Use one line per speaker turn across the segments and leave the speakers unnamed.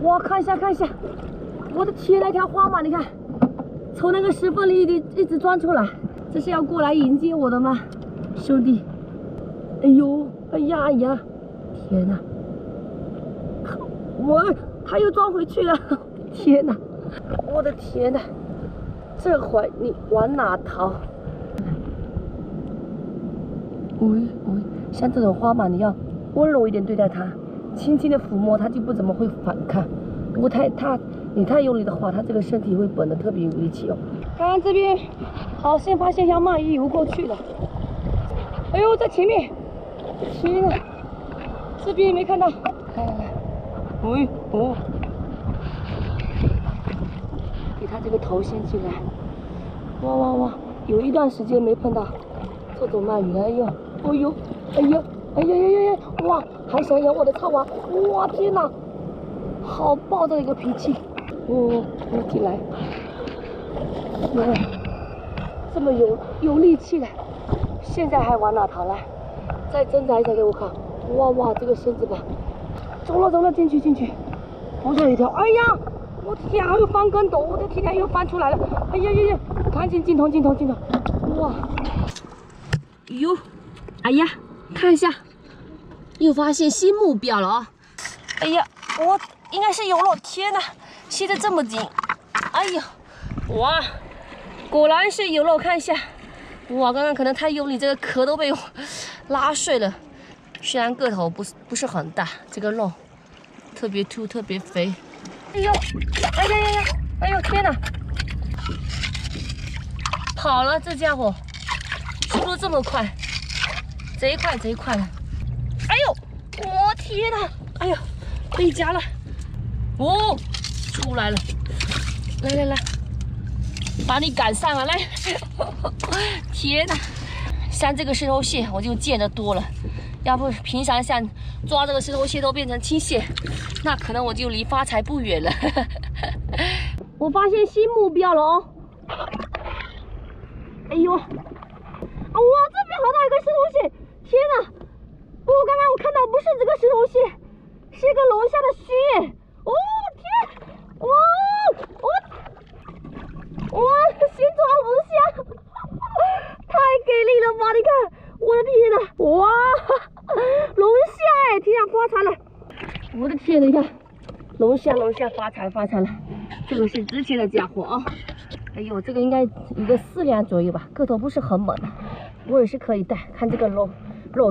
哇，看一下，我的天，那条花马，你看，从那个石缝里一直钻出来，这是要过来迎接我的吗，兄弟？哎呦，哎呀，天哪！他又钻回去了，天哪！我的天哪！这会你往哪逃？像这种花马，你要温柔一点对待它，轻轻的抚摸它，就不怎么会反抗。如果你太用力的话，它这个身体会绷得特别有力气哦。刚刚这边好像发现一条鳗鱼游过去了。哎呦，在前面！天哪，这边也没看到。来，给它这个头先进来。哇！有一段时间没碰到这种鳗鱼了。哎呦！哇，还想咬我的草娃！哇，天哪，好暴躁的一个脾气！进来！哇，这么有力气的，现在还往哪逃来？再挣扎一下给我看！哇，这个身子吧，走了，进去！好像有一条，哎呀，我的天，还有翻跟斗，我的天，又翻出来了！哎呀，赶紧镜头！哇，哎呀，看一下，又发现新目标了啊！哎呀，我应该是有了，天哪，吸得这么紧！哎呀，哇，果然是有了，看一下，哇，刚刚可能太用力，这个壳都被我拉碎了。虽然个头不是很大，这个肉特别凸，特别肥。哎呦，哎呦，天哪！跑了，这家伙速度这么快，贼快了！哎呦，我天哪！哎呦，被夹了！哦，出来了！来，把你赶上了，来！天哪！像这个石头蟹我就见得多了，要不平常像抓这个石头蟹都变成青蟹，那可能我就离发财不远了。我发现新目标了哦！哎呦，哇，这边好大一个石头蟹！天哪！刚刚我看到不是这个石头蟹，是一个龙虾的须！哦天！哇，新抓龙虾，太给力了吧！你看，我的天哪！哇，龙虾哎，天啊，发财了！我的天，你看，龙虾发财了！这个是值钱的家伙啊！哎呦，这个应该一个4两左右吧，个头不是很猛，我也是可以带。看这个肉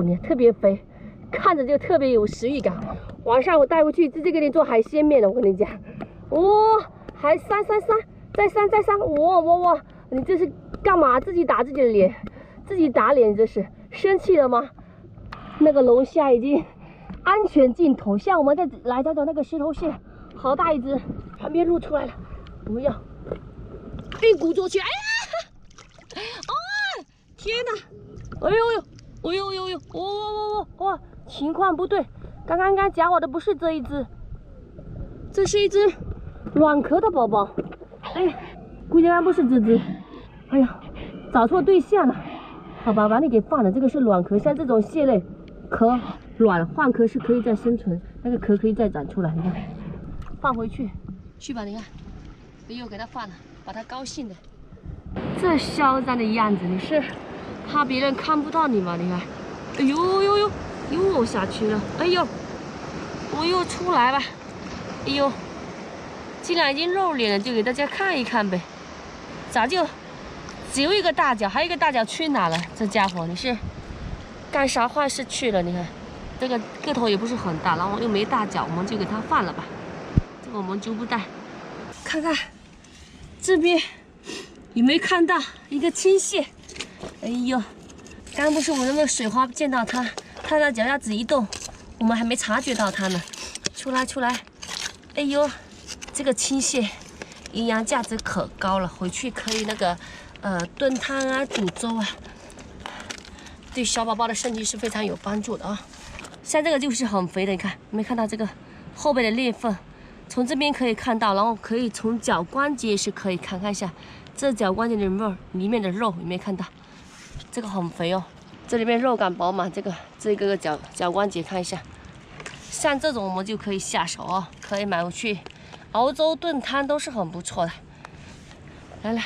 呢，特别肥，看着就特别有食欲感。晚上我带回去直接给你做海鲜面了，我跟你讲。哇，还3，再3，哇！你这是干嘛？自己打自己的脸，自己打脸，这是生气了吗？那个龙虾已经安全进头，像我们来到的那个石头蟹，好大一只，旁边露出来了，我们要一鼓作气！哎呀，天哪！哎呦，哇，情况不对，刚刚夹我的不是这一只，这是一只软壳的宝宝。哎呀，估计还不是这只。哎呀，找错对象了。好吧，把你给放了。这个是软壳，像这种蟹类，壳软换壳是可以再生存，那个壳可以再长出来。你看，放回去吧。你看，又给它放了，把它高兴的。这嚣张的样子，你是怕别人看不到你吗？你看，哎呦，又下去了。哎呦，我又出来吧。哎呦，既然已经露脸了，就给大家看一看呗。咋就只有一个大脚，还有一个大脚去哪了？这家伙你是干啥坏事去了？你看，这个个头也不是很大，然后又没大脚，我们就给它放了吧。这个我们就不带。看看这边有没有看到一个青蟹？哎呦，刚不是我们那个水花见到它的脚丫子一动，我们还没察觉到它呢。出来！哎呦，这个青蟹营养价值可高了，回去可以那个炖汤啊、煮粥啊，对小宝宝的身体是非常有帮助的啊。像这个就是很肥的，你看没看到这个后背的裂缝？从这边可以看到，然后可以从脚关节是可以看一下，这脚关节的肉里面的肉有没有看到？这个很肥哦，这里面肉感饱满，这个脚关节看一下，像这种我们就可以下手啊，可以买回去熬粥炖汤都是很不错的。来来。